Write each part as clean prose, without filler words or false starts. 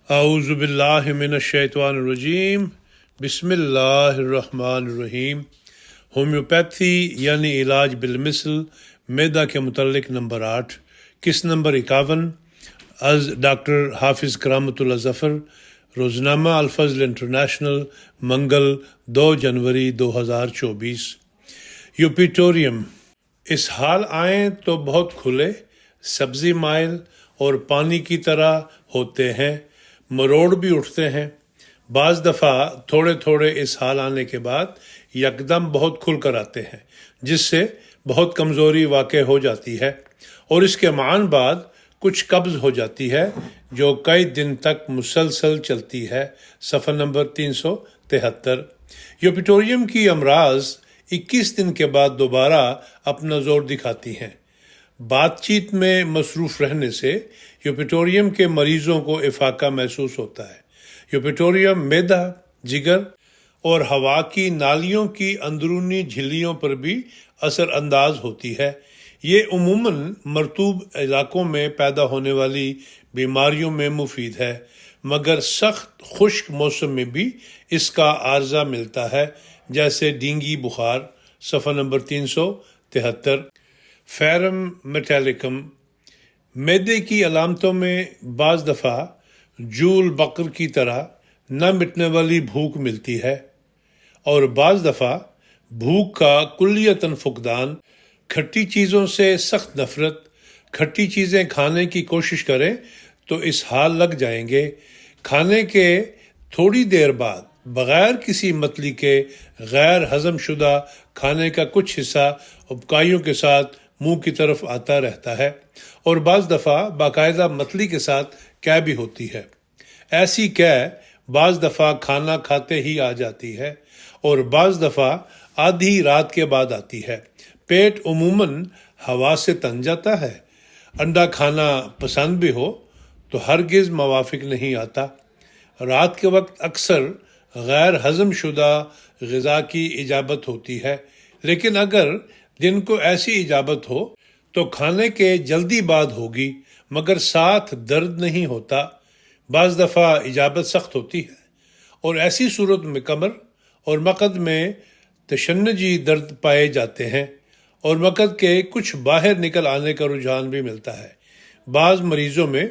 اعوذ باللہ من الشیطان الرجیم بسم اللہ الرحمن الرحیم۔ ہومیوپیتھی یعنی علاج بالمثل، معدہ کے متعلق نمبر 8، قسط نمبر 51، از ڈاکٹر حافظ کرامت اللہ ظفر، روزنامہ الفضل انٹرنیشنل، منگل 2 جنوری 2024۔ یوپیٹوریم: اسہال آئیں تو بہت کھلے، سبزی مائل اور پانی کی طرح ہوتے ہیں، مروڑ بھی اٹھتے ہیں۔ بعض دفعہ تھوڑے تھوڑے اسہال آنے کے بعد یکدم بہت کھل کر آتے ہیں، جس سے بہت کمزوری واقع ہو جاتی ہے، اور اس کے معاً بعد کچھ قبض ہو جاتی ہے جو کئی دن تک مسلسل چلتی ہے۔ صفحہ نمبر 373۔ یوپیٹوریم کی امراض 21 دن کے بعد دوبارہ اپنا زور دکھاتی ہیں۔ بات چیت میں مصروف رہنے سے یوپیٹوریم کے مریضوں کو افاقہ محسوس ہوتا ہے۔ یوپیٹوریم معدہ، جگر اور ہوا کی نالیوں کی اندرونی جھلیوں پر بھی اثر انداز ہوتی ہے۔ یہ عموماً مرطوب علاقوں میں پیدا ہونے والی بیماریوں میں مفید ہے، مگر سخت خشک موسم میں بھی اس کا عارضہ ملتا ہے، جیسے ڈینگی بخار۔ صفحہ نمبر 373۔ فیرم میٹیلکم: معدے کی علامتوں میں بعض دفعہ جول بقر کی طرح نہ مٹنے والی بھوک ملتی ہے، اور بعض دفعہ بھوک کا کلیتاً فقدان۔ کھٹی چیزوں سے سخت نفرت۔ کھٹی چیزیں کھانے کی کوشش کریں تو اسہال لگ جائیں گے۔ کھانے کے تھوڑی دیر بعد بغیر کسی متلی کے غیر ہضم شدہ کھانے کا کچھ حصہ ابکائیوں کے ساتھ منہ کی طرف آتا رہتا ہے، اور بعض دفعہ باقاعدہ متلی کے ساتھ قے بھی ہوتی ہے۔ ایسی قے بعض دفعہ کھانا کھاتے ہی آ جاتی ہے، اور بعض دفعہ آدھی رات کے بعد آتی ہے۔ پیٹ عموماً ہوا سے تن جاتا ہے۔ انڈا کھانا پسند بھی ہو تو ہرگز موافق نہیں آتا۔ رات کے وقت اکثر غیر ہضم شدہ غذا کی اجابت ہوتی ہے، لیکن اگر دن کو ایسی اجابت ہو تو کھانے کے جلدی بعد ہوگی، مگر ساتھ درد نہیں ہوتا۔ بعض دفعہ اجابت سخت ہوتی ہے، اور ایسی صورت میں کمر اور مقد میں تشنجی درد پائے جاتے ہیں، اور مقد کے کچھ باہر نکل آنے کا رجحان بھی ملتا ہے۔ بعض مریضوں میں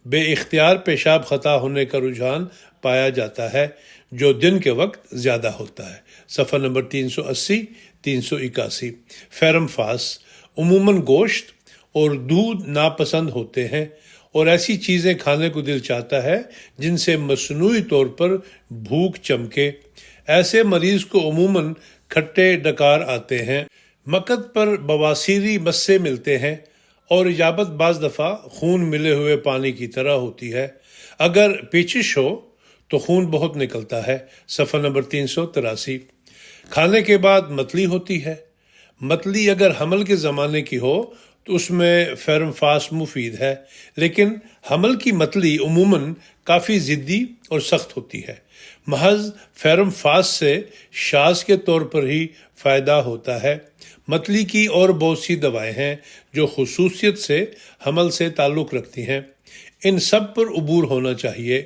بے اختیار پیشاب خطا ہونے کا رجحان پایا جاتا ہے، جو دن کے وقت زیادہ ہوتا ہے۔ صفحہ نمبر 380، 381۔ فیرم فاس: عموماً گوشت اور دودھ ناپسند ہوتے ہیں، اور ایسی چیزیں کھانے کو دل چاہتا ہے جن سے مصنوعی طور پر بھوک چمکے۔ ایسے مریض کو عموماً کھٹے ڈکار آتے ہیں۔ مقد پر بواسیری مسے ملتے ہیں، اور اجابت بعض دفعہ خون ملے ہوئے پانی کی طرح ہوتی ہے۔ اگر پیچش ہو تو خون بہت نکلتا ہے۔ صفحہ نمبر 383۔ کھانے کے بعد متلی ہوتی ہے۔ متلی اگر حمل کے زمانے کی ہو تو اس میں فیرم فاس مفید ہے، لیکن حمل کی متلی عموماً کافی ضدی اور سخت ہوتی ہے۔ محض فیرم فاس سے شاذ کے طور پر ہی فائدہ ہوتا ہے۔ متلی کی اور بہت سی دوائیں ہیں جو خصوصیت سے حمل سے تعلق رکھتی ہیں۔ ان سب پر عبور ہونا چاہیے۔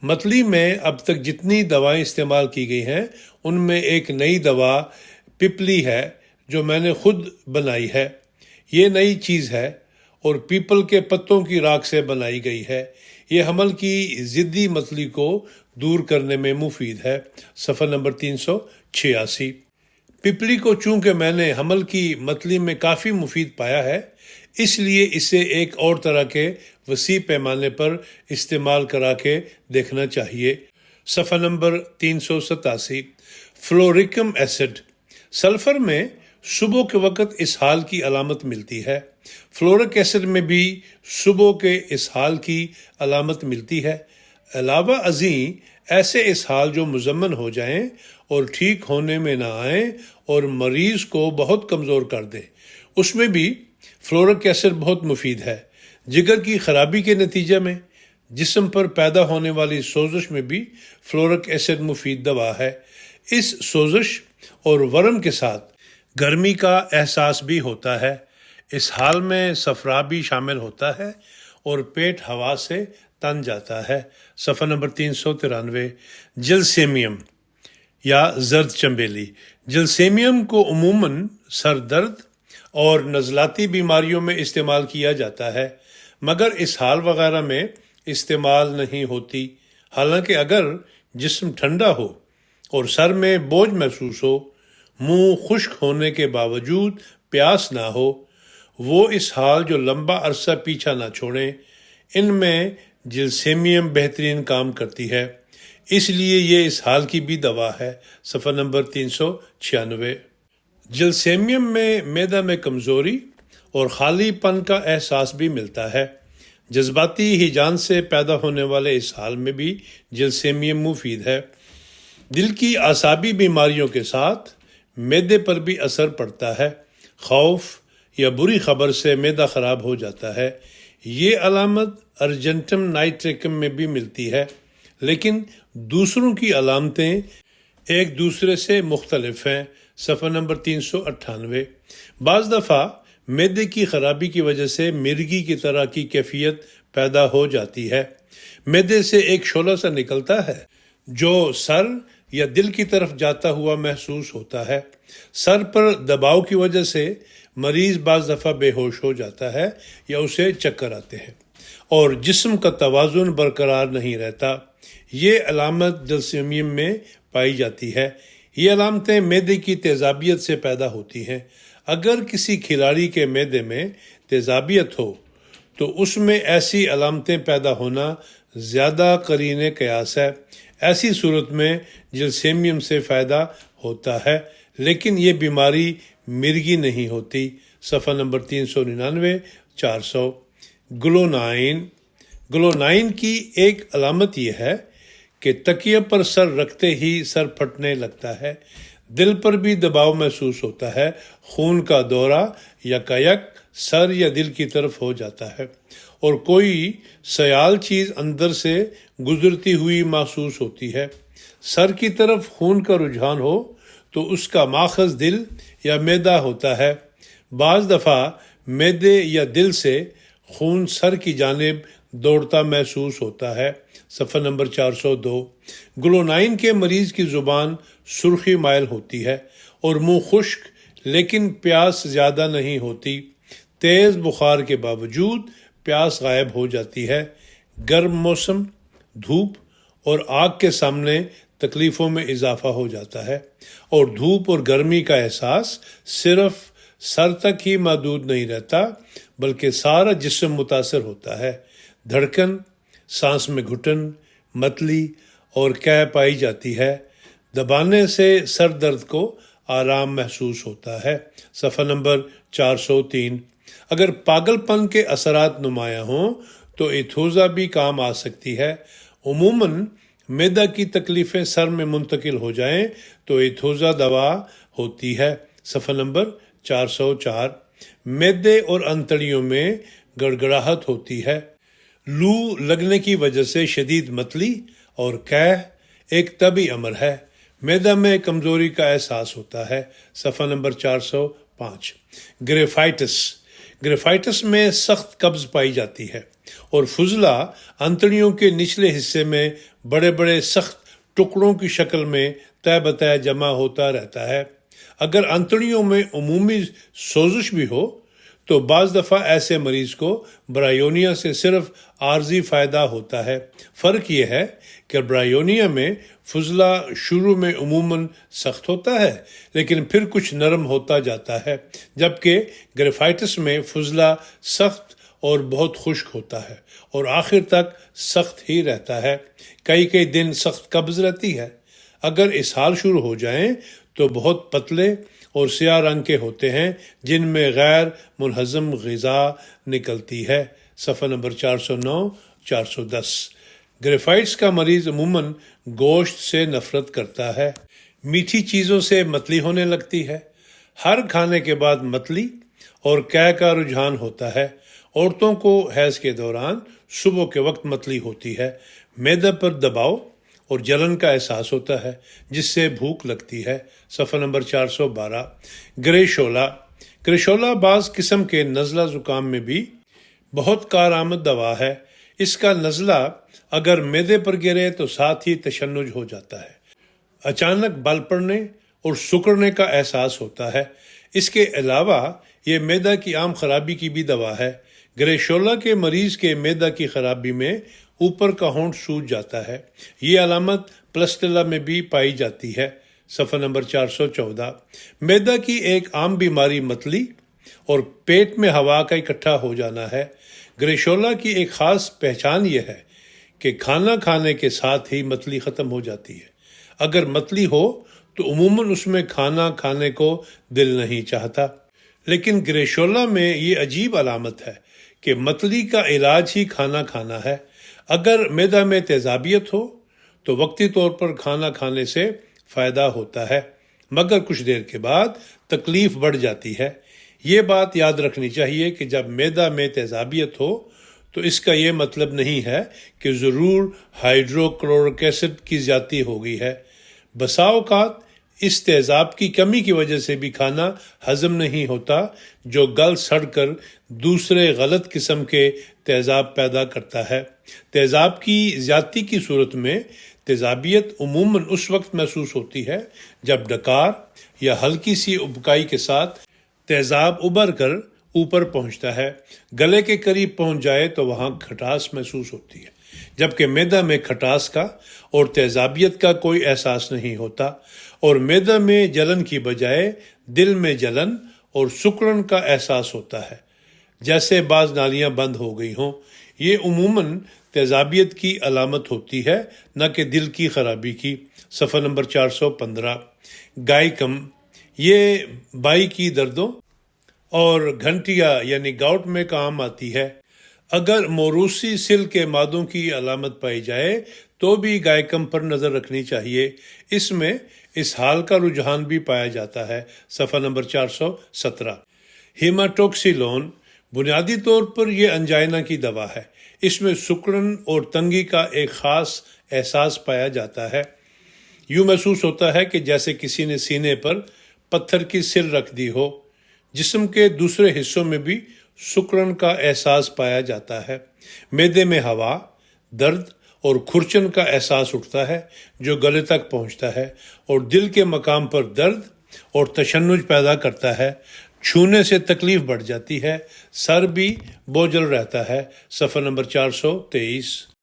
متلی میں اب تک جتنی دوائیں استعمال کی گئی ہیں، ان میں ایک نئی دوا پپلی ہے جو میں نے خود بنائی ہے۔ یہ نئی چیز ہے اور پیپل کے پتوں کی راکھ سے بنائی گئی ہے۔ یہ حمل کی ضدی متلی کو دور کرنے میں مفید ہے۔ صفحہ نمبر 386۔ پپلی کو چونکہ میں نے حمل کی متلی میں کافی مفید پایا ہے، اس لیے اسے ایک اور طرح کے وسیع پیمانے پر استعمال کرا کے دیکھنا چاہیے۔ صفحہ نمبر 387۔ فلورکم ایسڈ: سلفر میں صبح کے وقت اسہال کی علامت ملتی ہے۔ فلورک ایسڈ میں بھی صبح کے اسہال کی علامت ملتی ہے۔ علاوہ ازیں ایسے اسہال جو مزمن ہو جائیں اور ٹھیک ہونے میں نہ آئیں اور مریض کو بہت کمزور کر دیں، اس میں بھی فلورک ایسڈ بہت مفید ہے۔ جگر کی خرابی کے نتیجے میں جسم پر پیدا ہونے والی سوزش میں بھی فلورک ایسڈ مفید دوا ہے۔ اس سوزش اور ورم کے ساتھ گرمی کا احساس بھی ہوتا ہے۔ اس حال میں صفرا بھی شامل ہوتا ہے، اور پیٹ ہوا سے تن جاتا ہے۔ صفحہ نمبر 393، جلسیمیم یا زرد چنبیلی۔ جلسیمیم کو عموماً سر درد اور نزلاتی بیماریوں میں استعمال کیا جاتا ہے، مگر اسہال وغیرہ میں استعمال نہیں ہوتی۔ حالانکہ اگر جسم ٹھنڈا ہو اور سر میں بوجھ محسوس ہو، منہ خشک ہونے کے باوجود پیاس نہ ہو، وہ اسہال جو لمبا عرصہ پیچھا نہ چھوڑیں، ان میں جلسیمیم بہترین کام کرتی ہے، اس لیے یہ اسہال کی بھی دوا ہے۔ صفحہ نمبر 396۔ جلسیمیم میں معدہ میں کمزوری اور خالی پن کا احساس بھی ملتا ہے۔ جذباتی ہیجان سے پیدا ہونے والے اسہال میں بھی جلسیمیم مفید ہے۔ دل کی اعصابی بیماریوں کے ساتھ معدے پر بھی اثر پڑتا ہے۔ خوف یا بری خبر سے معدہ خراب ہو جاتا ہے۔ یہ علامت ارجنٹم نائٹریکم میں بھی ملتی ہے، لیکن دوسروں کی علامتیں ایک دوسرے سے مختلف ہیں۔ صفحہ نمبر 398۔ بعض دفعہ معدے کی خرابی کی وجہ سے مرگی کی طرح کی کیفیت پیدا ہو جاتی ہے۔ معدے سے ایک شعلہ سا نکلتا ہے جو سر یا دل کی طرف جاتا ہوا محسوس ہوتا ہے۔ سر پر دباؤ کی وجہ سے مریض بعض دفعہ بے ہوش ہو جاتا ہے یا اسے چکر آتے ہیں، اور جسم کا توازن برقرار نہیں رہتا۔ یہ علامت جلسیمیم میں پائی جاتی ہے۔ یہ علامتیں معدے کی تیزابیت سے پیدا ہوتی ہیں۔ اگر کسی کھلاڑی کے معدے میں تیزابیت ہو تو اس میں ایسی علامتیں پیدا ہونا زیادہ قرین قیاس ہے۔ ایسی صورت میں جلسیمیم سے فائدہ ہوتا ہے، لیکن یہ بیماری مرگی نہیں ہوتی۔ صفحہ نمبر 399، 400۔ گلونائن۔ گلونائن کی ایک علامت یہ ہے کہ تکیے پر سر رکھتے ہی سر پھٹنے لگتا ہے، دل پر بھی دباؤ محسوس ہوتا ہے، خون کا دورہ یکایک سر یا دل کی طرف ہو جاتا ہے، اور کوئی سیال چیز اندر سے گزرتی ہوئی محسوس ہوتی ہے۔ سر کی طرف خون کا رجحان ہو تو اس کا ماخذ دل یا معدہ ہوتا ہے۔ بعض دفعہ معدے یا دل سے خون سر کی جانب دوڑتا محسوس ہوتا ہے۔ صفحہ نمبر 402۔ گلونائن کے مریض کی زبان سرخی مائل ہوتی ہے اور منہ خشک، لیکن پیاس زیادہ نہیں ہوتی۔ تیز بخار کے باوجود پیاس غائب ہو جاتی ہے۔ گرم موسم، دھوپ اور آگ کے سامنے تکلیفوں میں اضافہ ہو جاتا ہے، اور دھوپ اور گرمی کا احساس صرف سر تک ہی محدود نہیں رہتا بلکہ سارا جسم متاثر ہوتا ہے۔ دھڑکن، سانس میں گھٹن، متلی اور قے پائی جاتی ہے۔ دبانے سے سر درد کو آرام محسوس ہوتا ہے۔ صفحہ نمبر 403۔ اگر پاگل پن کے اثرات نمایاں ہوں تو ایتھوزا بھی کام آ سکتی ہے۔ عموماً معدہ کی تکلیفیں سر میں منتقل ہو جائیں تو ایتھوزا دوا ہوتی ہے۔ صفحہ نمبر 404۔ معدے اور انتڑیوں میں گڑگڑاہٹ ہوتی ہے۔ لو لگنے کی وجہ سے شدید متلی اور قے ایک طبی امر ہے۔ معدہ میں کمزوری کا احساس ہوتا ہے۔ صفحہ نمبر 405۔ گریفائٹس۔ گریفائٹس میں سخت قبض پائی جاتی ہے اور فضلہ انتڑیوں کے نچلے حصے میں بڑے بڑے سخت ٹکڑوں کی شکل میں تہ بتہ جمع ہوتا رہتا ہے۔ اگر انتڑیوں میں عمومی سوزش بھی ہو تو بعض دفعہ ایسے مریض کو برایونیا سے صرف عارضی فائدہ ہوتا ہے۔ فرق یہ ہے کہ برایونیا میں فضلہ شروع میں عموماً سخت ہوتا ہے لیکن پھر کچھ نرم ہوتا جاتا ہے، جبکہ گریفائٹس میں فضلہ سخت اور بہت خشک ہوتا ہے اور آخر تک سخت ہی رہتا ہے۔ کئی دن سخت قبض رہتی ہے۔ اگر اسہال شروع ہو جائیں تو بہت پتلے اور سیاہ رنگ کے ہوتے ہیں جن میں غیر منہضم غذا نکلتی ہے۔ صفحہ نمبر 409، 410۔ گریفائٹس کا مریض عموماً گوشت سے نفرت کرتا ہے۔ میٹھی چیزوں سے متلی ہونے لگتی ہے۔ ہر کھانے کے بعد متلی اور قے کا رجحان ہوتا ہے۔ عورتوں کو حیض کے دوران صبح کے وقت متلی ہوتی ہے۔ معدہ پر دباؤ اور جلن کا احساس ہوتا ہے جس سے بھوک لگتی ہے۔ صفحہ نمبر 412۔ گرے شعلہ۔ گرے شعلہ بعض قسم کے نزلہ زکام میں بھی بہت کارآمد دوا ہے۔ اس کا نزلہ اگر معدے پر گرے تو ساتھ ہی تشنج ہو جاتا ہے۔ اچانک بل پڑنے اور سکڑنے کا احساس ہوتا ہے۔ اس کے علاوہ یہ معدہ کی عام خرابی کی بھی دوا ہے۔ گریشولا کے مریض کے معدہ کی خرابی میں اوپر کا ہونٹ سوج جاتا ہے۔ یہ علامت پلسٹیلا میں بھی پائی جاتی ہے۔ صفحہ نمبر 414۔ معدہ کی ایک عام بیماری متلی اور پیٹ میں ہوا کا اکٹھا ہو جانا ہے۔ گریشولا کی ایک خاص پہچان یہ ہے کہ کھانا کھانے کے ساتھ ہی متلی ختم ہو جاتی ہے۔ اگر متلی ہو تو عموماً اس میں کھانا کھانے کو دل نہیں چاہتا، لیکن گریشولا میں یہ عجیب علامت ہے کہ متلی کا علاج ہی کھانا کھانا ہے۔ اگر معدہ میں تیزابیت ہو تو وقتی طور پر کھانا کھانے سے فائدہ ہوتا ہے، مگر کچھ دیر کے بعد تکلیف بڑھ جاتی ہے۔ یہ بات یاد رکھنی چاہیے کہ جب معدہ میں تیزابیت ہو تو اس کا یہ مطلب نہیں ہے کہ ضرور ہائیڈروکلورک ایسڈ کی زیادتی ہو گئی ہے۔ بسا اوقات اس تیزاب کی کمی کی وجہ سے بھی کھانا ہضم نہیں ہوتا، جو گل سڑ کر دوسرے غلط قسم کے تیزاب پیدا کرتا ہے۔ تیزاب کی زیادتی کی صورت میں تیزابیت عموماً اس وقت محسوس ہوتی ہے جب ڈکار یا ہلکی سی ابکائی کے ساتھ تیزاب ابھر کر اوپر پہنچتا ہے۔ گلے کے قریب پہنچ جائے تو وہاں کھٹاس محسوس ہوتی ہے، جبکہ معدہ میں کھٹاس کا اور تیزابیت کا کوئی احساس نہیں ہوتا، اور معدہ میں جلن کی بجائے دل میں جلن اور سکڑن کا احساس ہوتا ہے، جیسے بعض نالیاں بند ہو گئی ہوں۔ یہ عموماً تیزابیت کی علامت ہوتی ہے، نہ کہ دل کی خرابی کی۔ صفحہ نمبر 415۔ گائکم، یہ بائی کی دردوں اور گھنٹیا یعنی گاؤٹ میں کام آتی ہے۔ اگر موروثی سل کے مادوں کی علامت پائی جائے تو بھی گائکم پر نظر رکھنی چاہیے۔ اس میں اسہال کا رجحان بھی پایا جاتا ہے۔ صفحہ نمبر 417۔ ہیماٹوکسیلون، بنیادی طور پر یہ انجائنا کی دوا ہے۔ اس میں سکڑن اور تنگی کا ایک خاص احساس پایا جاتا ہے۔ یوں محسوس ہوتا ہے کہ جیسے کسی نے سینے پر پتھر کی سل رکھ دی ہو۔ جسم کے دوسرے حصوں میں بھی سکڑن کا احساس پایا جاتا ہے۔ معدے میں ہوا، درد اور کھرچن کا احساس اٹھتا ہے جو گلے تک پہنچتا ہے اور دل کے مقام پر درد اور تشنج پیدا کرتا ہے۔ چھونے سے تکلیف بڑھ جاتی ہے، سر بھی بوجھل رہتا ہے۔ صفحہ نمبر 423۔